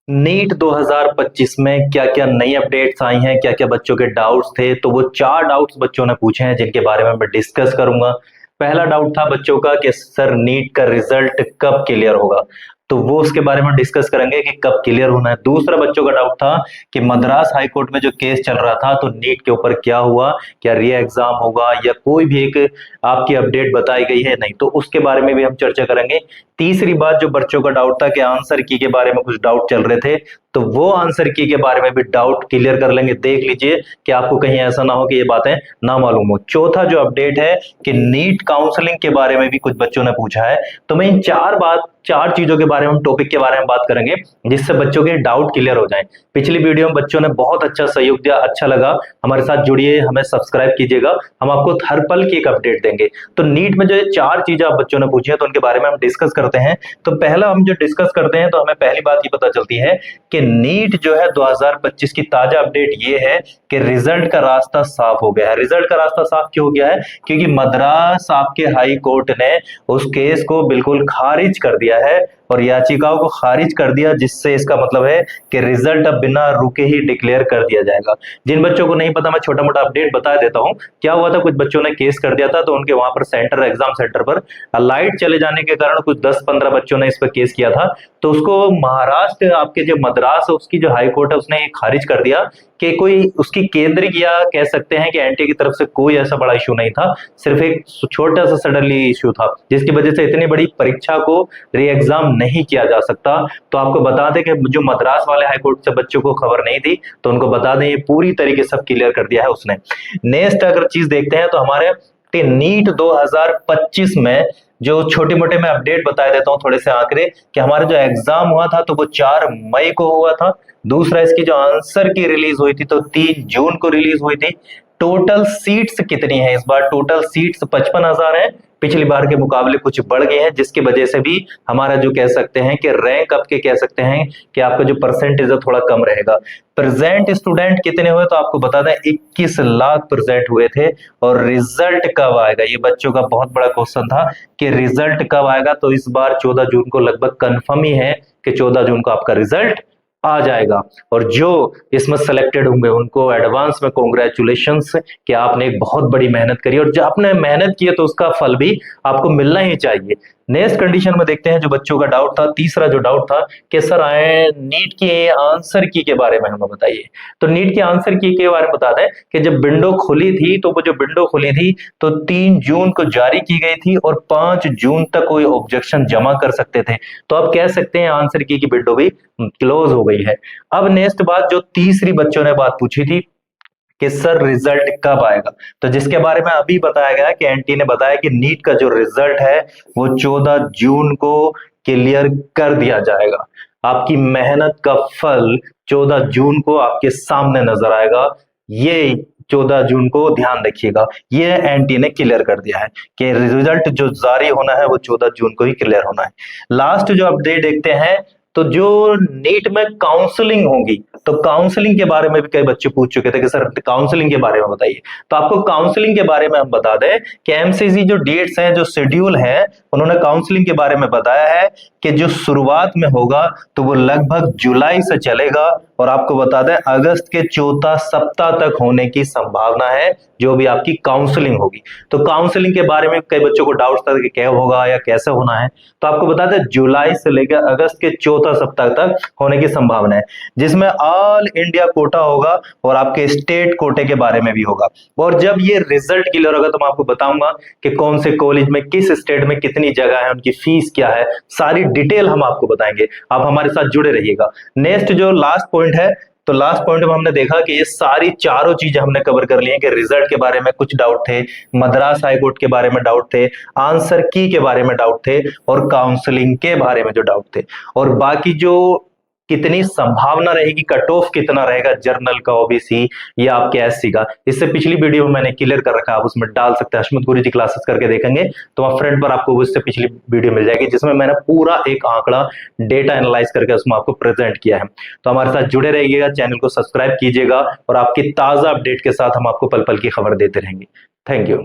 NEET 2025 में क्या क्या नई अपडेट्स आई हैं, क्या क्या बच्चों के डाउट्स थे, तो वो 4 डाउट्स बच्चों ने पूछे हैं जिनके बारे में मैं डिस्कस करूंगा। पहला डाउट था बच्चों का कि सर नीट का रिजल्ट कब क्लियर होगा, तो वो उसके बारे में डिस्कस करेंगे कि कब क्लियर होना है। दूसरा बच्चों का डाउट था कि मद्रास हाई कोर्ट में जो केस चल रहा था तो नीट के ऊपर क्या हुआ, क्या री एग्जाम होगा या कोई भी एक आपकी अपडेट बताई गई है नहीं, तो उसके बारे में भी हम चर्चा करेंगे। तीसरी बात जो बच्चों का डाउट था कि आंसर की के बारे में कुछ डाउट चल रहे थे, तो वो आंसर की के बारे में भी डाउट क्लियर कर लेंगे। देख लीजिए कि आपको कहीं ऐसा ना हो कि ये बातें ना मालूम हो। चौथा जो अपडेट है कि नीट काउंसलिंग के बारे में भी कुछ बच्चों ने पूछा है, तो मैं इन चार चीजों के बारे में, टॉपिक के बारे में बात करेंगे जिससे बच्चों के डाउट क्लियर हो जाए। पिछली वीडियो में बच्चों ने बहुत अच्छा सहयोग दिया, अच्छा लगा, हमारे साथ जुड़िए, हमें सब्सक्राइब कीजिएगा, हम आपको हर पल की एक अपडेट देंगे। तो नीट में जो 4 चीजें आप बच्चों ने पूछी है तो उनके बारे में हम डिस्कस करते हैं। तो पहला हम जो डिस्कस करते हैं तो हमें पहली बात ये पता चलती है कि नीट जो है 2025 की ताजा अपडेट ये है कि रिजल्ट का रास्ता साफ हो गया है। रिजल्ट का रास्ता साफ क्यों हो गया है? क्योंकि मद्रास आपके हाई कोर्ट ने उस केस को बिल्कुल खारिज कर दिया है और याचिकाओं को खारिज कर दिया, जिससे इसका मतलब है कि रिजल्ट अब बिना रुके ही डिक्लेयर कर दिया जाएगा। जिन बच्चों को नहीं पता, मैं छोटा मोटा अपडेट बता देता हूं। क्या हुआ था, कुछ बच्चों ने केस कर दिया था तो उनके वहां पर सेंटर, एग्जाम सेंटर पर लाइट चले जाने के कारण कुछ 10-15 बच्चों ने इस पर केस किया था। तो उसको महाराष्ट्र, आपके जो मद्रास है उसकी जो हाई कोर्ट है, उसने ये खारिज कर दिया कि कोई उसकी केंद्र या कह सकते हैं कि एनटीए की तरफ से कोई ऐसा बड़ा इशू नहीं था, सिर्फ एक छोटा सा सडनली इशू था जिसकी वजह से इतनी बड़ी परीक्षा को री एग्जाम नहीं किया जा सकता। तो आपको बता दें कि जो मद्रास वाले हाई कोर्ट से बच्चों को खबर नहीं थी तो उनको बता दें, ये पूरी तरीके से सब क्लियर कर दिया है उसने। नेक्स्ट अगर चीज देखते हैं तो हमारे नीट 2025 में जो छोटे मोटे मैं अपडेट बता देता हूं, थोड़े से आंकड़े, कि हमारा जो एग्जाम हुआ था तो वो 4 मई को हुआ था। दूसरा, इसकी जो आंसर की रिलीज हुई थी तो 3 जून को रिलीज हुई थी। टोटल सीट्स कितनी है इस बार? टोटल सीट्स 55,000 है, पिछली बार के मुकाबले कुछ बढ़ गए हैं, जिसकी वजह से भी हमारा जो कह सकते हैं कि रैंक आपके कह सकते हैं कि आपका जो परसेंटेज है थोड़ा कम रहेगा। प्रेजेंट स्टूडेंट कितने हुए तो आपको बता दें 21 लाख प्रेजेंट हुए थे। और रिजल्ट कब आएगा, ये बच्चों का बहुत बड़ा क्वेश्चन था कि रिजल्ट कब आएगा। तो इस बार 14 जून को लगभग कंफर्म ही है कि 14 जून को आपका रिजल्ट आ जाएगा। और जो इसमें सेलेक्टेड होंगे उनको एडवांस में कॉन्ग्रेचुलेशंस कि आपने एक बहुत बड़ी मेहनत करी, और जब आपने मेहनत की है तो उसका फल भी आपको मिलना ही चाहिए। नेक्स्ट कंडीशन में देखते हैं जो बच्चों का डाउट था, तीसरा जो डाउट था कि सर आए नीट के आंसर की के बारे में हमें बताइए। तो नीट के आंसर की के बारे में बता दें कि जब विंडो खुली थी तो वो जो विंडो खुली थी तो 3 जून को जारी की गई थी और 5 जून तक कोई ऑब्जेक्शन जमा कर सकते थे। तो आप कह सकते हैं आंसर की विंडो भी क्लोज हो गई है। अब नेक्स्ट बात, जो तीसरी बच्चों ने बात पूछी थी कि सर रिजल्ट कब आएगा, तो जिसके बारे में अभी बताया गया कि एनटी ने बताया कि नीट का जो रिजल्ट है वो 14 जून को क्लियर कर दिया जाएगा। आपकी मेहनत का फल 14 जून को आपके सामने नजर आएगा। ये 14 जून को ध्यान रखिएगा, ये एनटी ने क्लियर कर दिया है कि रिजल्ट जो जारी होना है वो 14 जून को ही क्लियर होना है। लास्ट जो अपडेट देखते हैं, तो जो नीट में काउंसलिंग होगी, तो काउंसलिंग के बारे में भी कई बच्चे पूछ चुके थे कि सर काउंसलिंग के बारे में बताइए। तो आपको काउंसलिंग के बारे में हम बता दें कि एमसीसी जो डेट्स हैं, जो शेड्यूल है, उन्होंने काउंसलिंग के बारे में बताया है कि जो शुरुआत में होगा तो वो लगभग जुलाई से चलेगा और आपको बता दें अगस्त के चौथा सप्ताह तक होने की संभावना है जो भी आपकी काउंसलिंग होगी। तो काउंसलिंग के बारे में कई बच्चों को डाउट था कि क्या होगा या कैसे होना है, तो आपको बता दें जुलाई से लेकर अगस्त के चौथा सप्ताह तक होने की संभावना है, जिसमें ऑल इंडिया कोटा होगा और आपके स्टेट कोटे के बारे में भी होगा। और जब ये रिजल्ट क्लियर होगा तो मैं आपको बताऊंगा कि कौन से कॉलेज में, किस स्टेट में कितनी जगह है, उनकी फीस क्या है, सारी डिटेल हम आपको बताएंगे। आप हमारे साथ जुड़े रहिएगा। नेक्स्ट जो लास्ट पॉइंट है, तो लास्ट पॉइंट में हमने देखा कि ये सारी चारों चीजें हमने कवर कर ली हैं कि रिजल्ट के बारे में कुछ डाउट थे, मद्रास हाई कोर्ट के बारे में डाउट थे, आंसर की के बारे में डाउट थे और काउंसलिंग के बारे में जो डाउट थे, और बाकी जो कितनी संभावना रहेगी, कट ऑफ कितना रहेगा जर्नल का, ओबीसी या आपके एससी का, इससे पिछली वीडियो में मैंने क्लियर कर रखा है, आप उसमें डाल सकते हैं। हशमत गुरुजी क्लासेस करके देखेंगे तो आप फ्रंट पर आपको उससे पिछली वीडियो मिल जाएगी जिसमें मैंने पूरा एक आंकड़ा डेटा एनालाइज करके उसमें आपको प्रेजेंट किया है। तो हमारे साथ जुड़े रहिएगा, चैनल को सब्सक्राइब कीजिएगा और आपकी ताजा अपडेट के साथ हम आपको पल पल की खबर देते रहेंगे। Thank you.